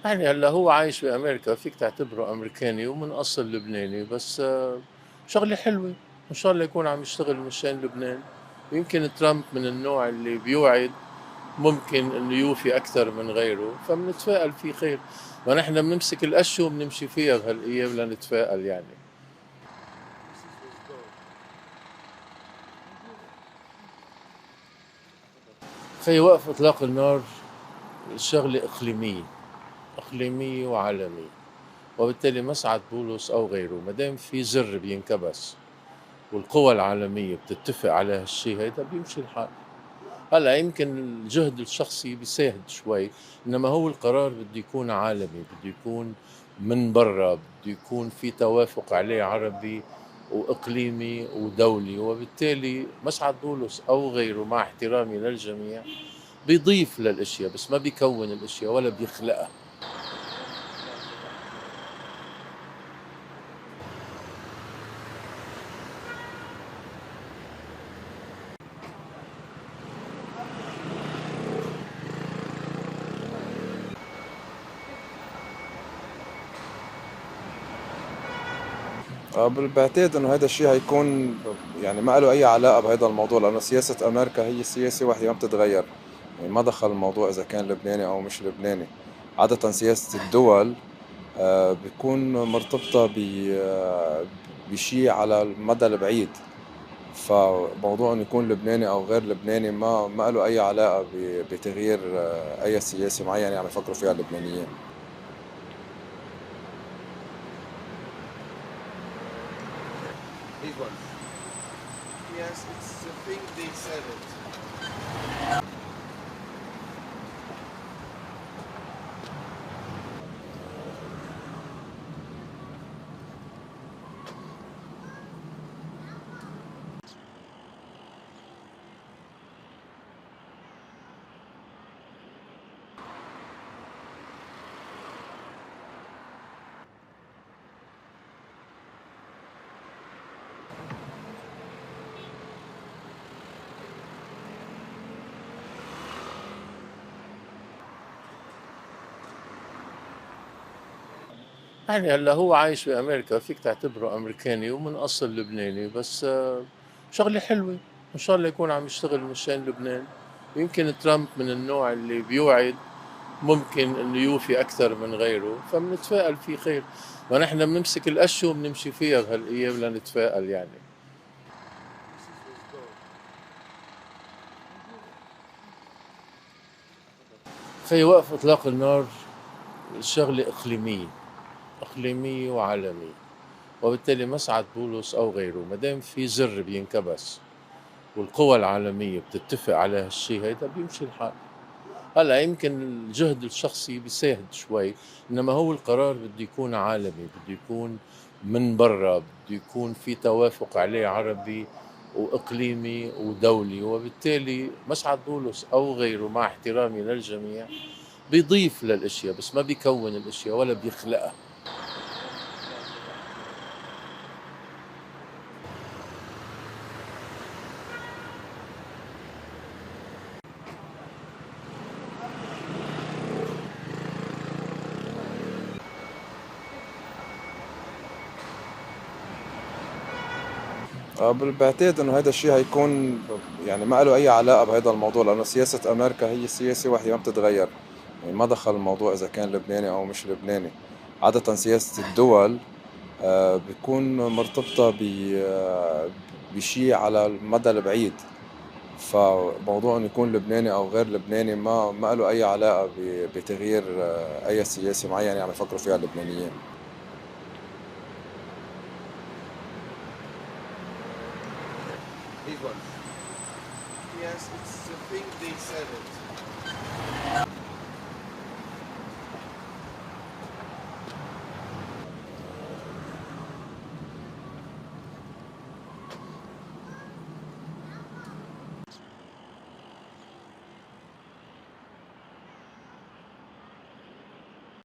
يعني هلا هو عايش بأمريكا، فيك تعتبره أمريكاني ومن أصل لبناني، بس شغلة حلوة. إن شاء الله يكون عم يشتغل مشان لبنان. يمكن ترامب من النوع اللي بيوعد ممكن إنه يوفي أكثر من غيره، فبنتفائل في خير. ما نحن بنمسك القش وبنمشي فيها بهالأيام لنتفائل يعني. خي وقف إطلاق النار شغلة إقليمية وعالمية، وبالتالي مسعد بولس أو غيره ما دام في زر بينكبس والقوى العالمية بتتفق على هالشيء هيدا بيمشي الحال. هلا يمكن الجهد الشخصي بيساعد شوي، انما هو القرار بده يكون عالمي، بده يكون من برا، بده يكون في توافق عليه عربي واقليمي ودولي. وبالتالي مسعد بولس او غيره مع احترامي للجميع بيضيف للاشياء بس ما بيكون الاشياء ولا بيخلقها. بعتقد انه هذا الشيء هيكون يعني ما له اي علاقه بهذا الموضوع، لانه سياسه امريكا هي سياسه واحده ما بتتغير. يعني ما دخل الموضوع اذا كان لبناني او مش لبناني. عاده سياسه الدول بتكون مرتبطه بشيء على المدى البعيد. فموضوع انه يكون لبناني او غير لبناني ما له اي علاقه بتغيير اي سياسه معينه يعني يفكروا فيها اللبنانيين. These ones. Yes, it's the thing they said it. يعني هلا هو عايش بأمريكا، فيك تعتبره أمريكاني ومن أصل لبناني، بس شغلة حلوة. إن شاء الله يكون عم يشتغل مشان لبنان. يمكن ترامب من النوع اللي بيوعد ممكن إنه يوفي أكثر من غيره، فبنتفائل في خير. ما نحن بنمسك القش وبنمشي فيها بهالأيام لنتفائل يعني. خي وقف إطلاق النار شغلة إقليمية وعالمية، وبالتالي مسعد بولس أو غيره ما دام في زر بينكبس والقوى العالمية بتتفق على هالشيء هيدا بيمشي الحال. هلا يمكن الجهد الشخصي بيساعد شوي، انما هو القرار بده يكون عالمي، بده يكون من برا، بده يكون في توافق عليه عربي واقليمي ودولي. وبالتالي مسعد بولس او غيره مع احترامي للجميع بيضيف للاشياء بس ما بيكون الاشياء ولا بيخلقها. بعتقد انه هذا الشيء هيكون يعني ما له اي علاقه بهذا الموضوع، لانه سياسه امريكا هي سياسه واحده ما بتتغير. يعني ما دخل الموضوع اذا كان لبناني او مش لبناني. عاده سياسه الدول بتكون مرتبطه بشيء على المدى البعيد. فموضوع انه يكون لبناني او غير لبناني ما له اي علاقه بتغيير اي سياسه معينه يعني يفكروا فيها اللبنانيين. These ones. Yes, it's the thing they said it.